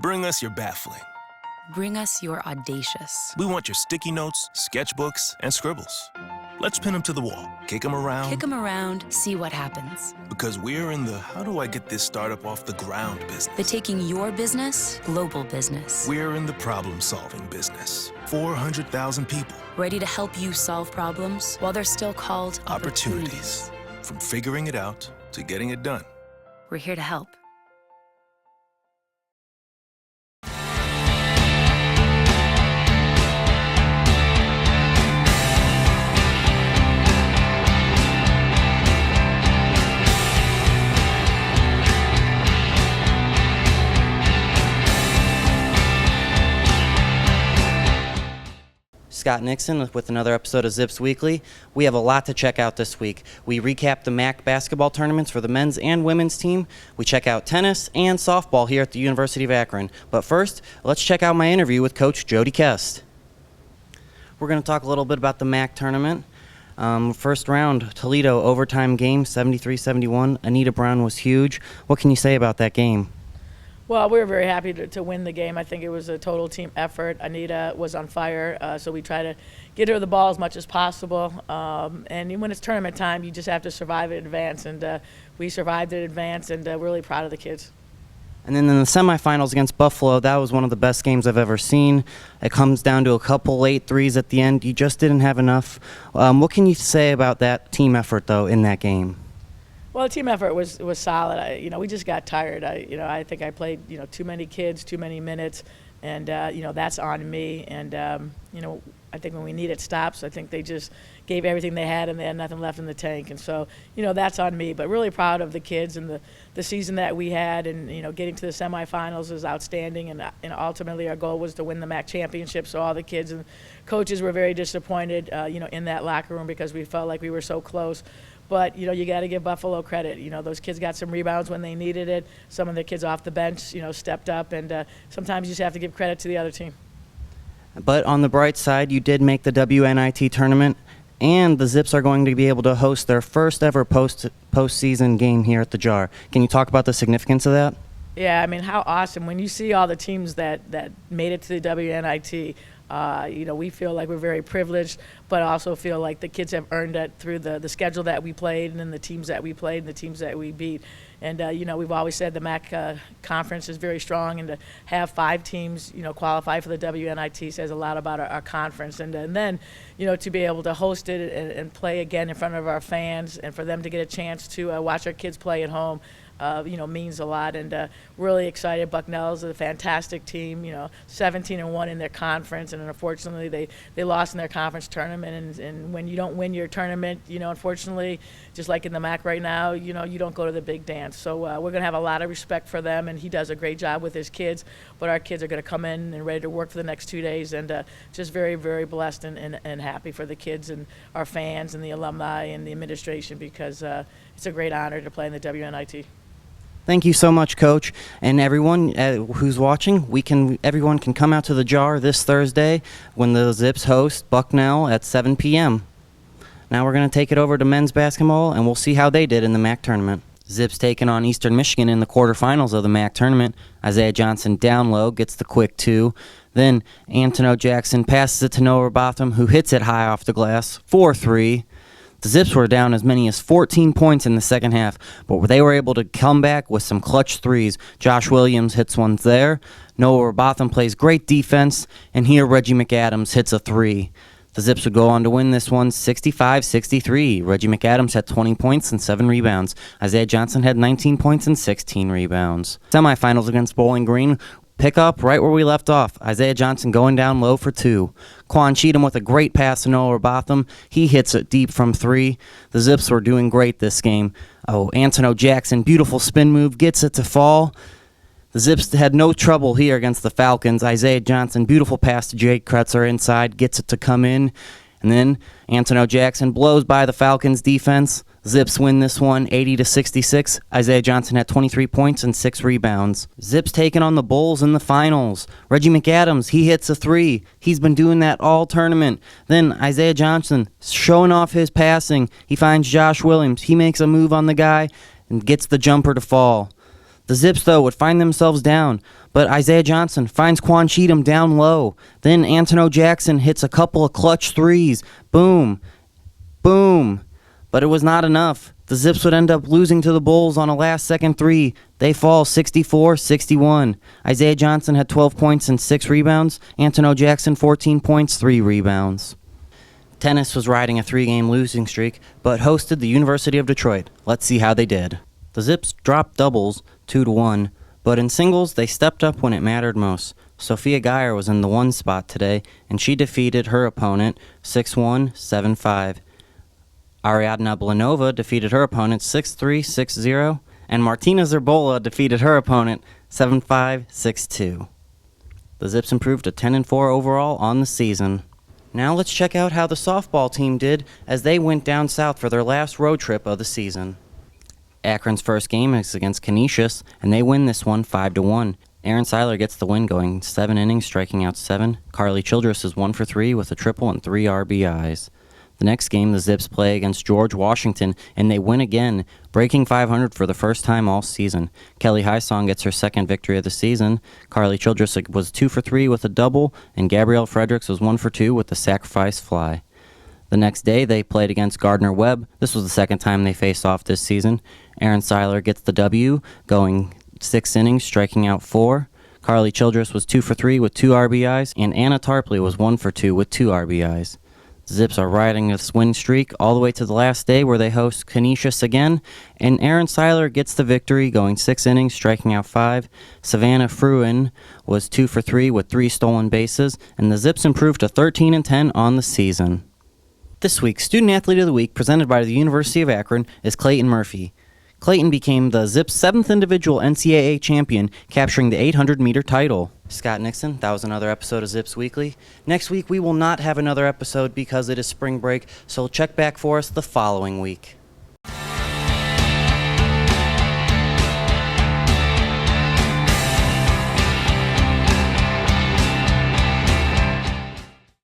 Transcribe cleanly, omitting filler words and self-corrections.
Bring us your baffling. Bring us your audacious. We want your sticky notes, sketchbooks, and scribbles. Let's pin them to the wall, kick them around. Kick them around, see what happens. Because we're in the how do I get this startup off the ground business. The taking your business, global business. We're in the problem-solving business. 400,000 people. Ready to help you solve problems while they're still called opportunities. From figuring it out to getting it done. We're here to help. Scott Nixon with another episode of Zips Weekly. We have a lot to check out this week. We recap the MAC basketball tournaments for the men's and women's team. We check out tennis and softball here at the University of Akron. But first, let's check out my interview with Coach Jodi Kest. We're going to talk a little bit about the MAC tournament. First round, Toledo overtime game, 73-71. Anita Brown was huge. What can you say about that game? Well, we were very happy to win the game. I think it was a total team effort. Anita was on fire, so we try to get her the ball as much as possible. And when it's tournament time, you just have to survive in advance. And we survived in advance, and we're really proud of the kids. And then in the semifinals against Buffalo, that was one of the best games I've ever seen. It comes down to a couple late threes at the end. You just didn't have enough. What can you say about that team effort, though, in that game? Well, the team effort was solid. We just got tired. I think I played, too many kids, too many minutes, and that's on me. And I think when we needed stops, I think they just gave everything they had, and they had nothing left in the tank. And so, that's on me. But really proud of the kids and the season that we had, and getting to the semifinals is outstanding. And ultimately, our goal was to win the MAC championship. So all the kids and coaches were very disappointed, in that locker room because we felt like we were so close. But, you got to give Buffalo credit. Those kids got some rebounds when they needed it. Some of the kids off the bench, stepped up. And sometimes you just have to give credit to the other team. But on the bright side, you did make the WNIT tournament, and the Zips are going to be able to host their first ever postseason game here at the Jar. Can you talk about the significance of that? Yeah, how awesome. When you see all the teams that made it to the WNIT, we feel like we're very privileged, but also feel like the kids have earned it through the schedule that we played and then the teams that we played and the teams that we beat. And, we've always said the MAC conference is very strong, and to have 5 teams, qualify for the WNIT says a lot about our conference. And then, to be able to host it and play again in front of our fans, and for them to get a chance to watch our kids play at home, means a lot. And really excited. Bucknell's a fantastic team, 17-1 in their conference, and unfortunately they lost in their conference tournament. And when you don't win your tournament, unfortunately, just like in the MAC right now, you don't go to the big dance. So we're going to have a lot of respect for them, and he does a great job with his kids. But our kids are going to come in and ready to work for the next 2 days, and just very, very blessed and happy for the kids and our fans and the alumni and the administration, because it's a great honor to play in the WNIT. Thank you so much, Coach. And everyone who's watching, everyone can come out to the Jar this Thursday when the Zips host Bucknell at 7 p.m. Now we're going to take it over to men's basketball, and we'll see how they did in the MAC tournament. Zips taking on Eastern Michigan in the quarterfinals of the MAC tournament. Isaiah Johnson down low, gets the quick 2. Then Antono Jackson passes it to Noah Robotham, who hits it high off the glass, 4-3. The Zips were down as many as 14 points in the second half, but they were able to come back with some clutch threes. Josh Williams hits one there. Noah Robotham plays great defense, and here Reggie McAdams hits a 3. The Zips would go on to win this one 65-63. Reggie McAdams had 20 points and 7 rebounds. Isaiah Johnson had 19 points and 16 rebounds. Semifinals against Bowling Green. Pick up right where we left off. Isaiah Johnson going down low for 2. Quan Cheatham with a great pass to Noah Robotham. He hits it deep from 3. The Zips were doing great this game. Antono Jackson, beautiful spin move, gets it to fall. The Zips had no trouble here against the Falcons. Isaiah Johnson, beautiful pass to Jake Kretzer inside, gets it to come in. And then Antono Jackson blows by the Falcons' defense. Zips win this one 80-66. Isaiah Johnson had 23 points and 6 rebounds. Zips taking on the Bulls in the finals. Reggie McAdams, he hits a 3. He's been doing that all tournament. Then Isaiah Johnson showing off his passing. He finds Josh Williams. He makes a move on the guy and gets the jumper to fall. The Zips, though, would find themselves down, but Isaiah Johnson finds Quan Cheatham down low. Then Antono Jackson hits a couple of clutch threes. Boom. Boom. But it was not enough. The Zips would end up losing to the Bulls on a last-second three. They fall 64-61. Isaiah Johnson had 12 points and 6 rebounds. Antono Jackson, 14 points, 3 rebounds. Tennis was riding a 3-game losing streak, but hosted the University of Detroit. Let's see how they did. The Zips dropped doubles 2-1, but in singles, they stepped up when it mattered most. Sophia Geyer was in the 1 spot today, and she defeated her opponent 6-1, 7-5. Ariadna Blanova defeated her opponent 6-3, 6-0, and Martina Zerbola defeated her opponent 7-5, 6-2. The Zips improved to 10-4 overall on the season. Now let's check out how the softball team did as they went down south for their last road trip of the season. Akron's first game is against Canisius, and they win this one 5-1. Aaron Seiler gets the win, going 7 innings, striking out 7. Carly Childress is 1 for 3 with a triple and 3 RBIs. The next game, the Zips play against George Washington, and they win again, breaking 500 for the first time all season. Kelly Highsong gets her second victory of the season. Carly Childress was 2 for 3 with a double, and Gabrielle Fredericks was 1 for 2 with the sacrifice fly. The next day, they played against Gardner Webb. This was the second time they faced off this season. Aaron Seiler gets the W, going 6 innings, striking out 4. Carly Childress was 2 for 3 with 2 RBIs, and Anna Tarpley was 1 for 2 with 2 RBIs. The Zips are riding this win streak all the way to the last day where they host Canisius again, and Aaron Seiler gets the victory, going 6 innings, striking out 5. Savannah Fruin was 2 for 3 with 3 stolen bases, and the Zips improved to 13-10 on the season. This week, Student Athlete of the Week, presented by the University of Akron, is Clayton Murphy. Clayton became the Zips' 7th individual NCAA champion, capturing the 800-meter title. Scott Nixon, that was another episode of Zips Weekly. Next week, we will not have another episode because it is spring break, so check back for us the following week.